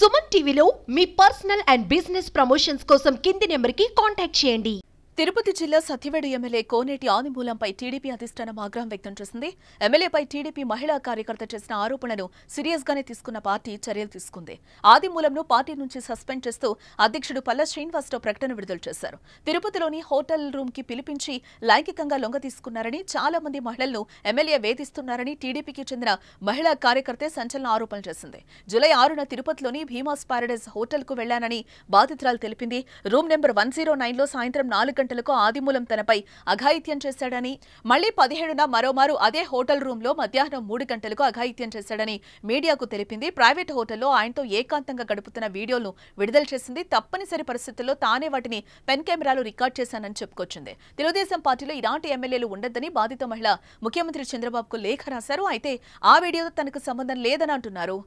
సుమన్ టీవీలో మీ personal and business promotions కోసం కింది నెంబర్కి కాంటాక్ట్ చేయండి. తిరుపతి జిల్లా సత్యవేడు ఎమ్మెల్యే కోనేటి ఆదిమూలంపై టీడీపీ అధిష్టానం ఆగ్రహం వ్యక్తం చేసింది. ఎమ్మెల్యేపై టీడీపీ మహిళా కార్యకర్త చేసిన ఆరోపణలను సీరియస్ గానే తీసుకున్న పార్టీ చర్యలు తీసుకుంది. ఆదిమూలంను పార్టీ నుంచి సస్పెండ్ చేస్తూ అధ్యక్షుడు పల్ల శ్రీనివాసరావు ప్రకటన విడుదల చేశారు. తిరుపతిలోని హోటల్ రూమ్ కి పిలిపించి లైంగికంగా లొంగ తీసుకున్నారని, చాలా మంది మహిళలను ఎమ్మెల్యే వేధిస్తున్నారని టీడీపీకి చెందిన మహిళా కార్యకర్తే సంచలన ఆరోపణలు చేసింది. జూలై 6న తిరుపతిలోని భీమాస్ పారడైజ్ హోటల్ కు వెళ్లానని బాధితురాలు తెలిపింది. రూమ్ నెంబర్ 109లో సాయంత్రం 4 గంటలకు ఆదిమూలం తనపై అఘాయిత్యం చేశాడని, మళ్లీ 17న మరోమారు అదే హోటల్ రూమ్ లో మధ్యాహ్నం 3 గంటలకు అఘాయిత్యం చేశాడని మీడియాకు తెలిపింది. ప్రైవేట్ హోటల్లో ఆయనతో ఏకాంతంగా గడుపుతున్న వీడియోలను విడుదల చేసింది. తప్పనిసరి పరిస్థితుల్లో తానే వాటిని పెన్ కెమెరాలు రికార్డ్ చేశానని చెప్పుకొచ్చింది. తెలుగుదేశం పార్టీలో ఇలాంటి ఎమ్మెల్యేలు ఉండొద్దని బాధిత మహిళ ముఖ్యమంత్రి చంద్రబాబుకు లేఖ రాశారు. అయితే ఆ వీడియోతో తనకు సంబంధం లేదని అంటున్నారు.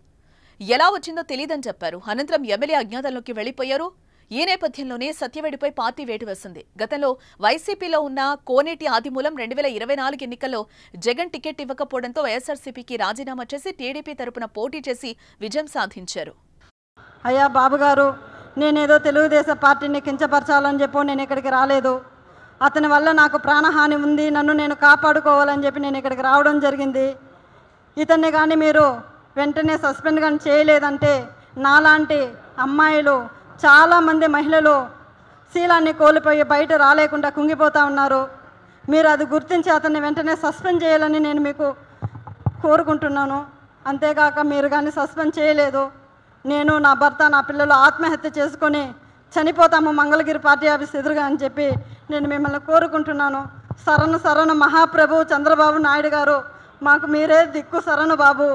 ఎలా వచ్చిందో తెలియదని చెప్పారు. అనంతరం ఎమ్మెల్యే అజ్ఞాతంలోకి వెళ్లిపోయారు. ఈ నేపథ్యంలోనే సత్యవేడుపై పార్టీ వేటు వేసింది. గతంలో వైసీపీలో ఉన్న కోనేటి ఆదిమూలం 2024 ఎన్నికల్లో జగన్ టికెట్ ఇవ్వకపోవడంతో వైఎస్ఆర్సీపీకి రాజీనామా చేసి టీడీపీ తరపున పోటీ చేసి విజయం సాధించారు. అయ్యా బాబుగారు, నేనేదో తెలుగుదేశం పార్టీని కించపరచాలని చెప్పి నేను ఇక్కడికి రాలేదు. అతని వల్ల నాకు ప్రాణహాని ఉంది, నన్ను నేను కాపాడుకోవాలని చెప్పి నేను ఇక్కడికి రావడం జరిగింది. ఇతన్ని కానీ మీరు వెంటనే సస్పెండ్ కానీ చేయలేదంటే నాలాంటి అమ్మాయిలు చాలామంది మహిళలు శీలాన్ని కోల్పోయి బయట రాలేకుండా కుంగిపోతూ ఉన్నారు. మీరు అది గుర్తించి అతన్ని వెంటనే సస్పెండ్ చేయాలని నేను మీకు కోరుకుంటున్నాను. అంతేగాక మీరు కానీ సస్పెండ్ చేయలేదు, నేను, నా భర్త, నా పిల్లలు ఆత్మహత్య చేసుకొని చనిపోతాము మంగళగిరి పార్టీ ఆఫీస్ ఎదురుగా అని చెప్పి నేను మిమ్మల్ని కోరుకుంటున్నాను. శరణు శరణు మహాప్రభు చంద్రబాబు నాయుడు గారు, మాకు మీరే దిక్కు శరణు బాబు.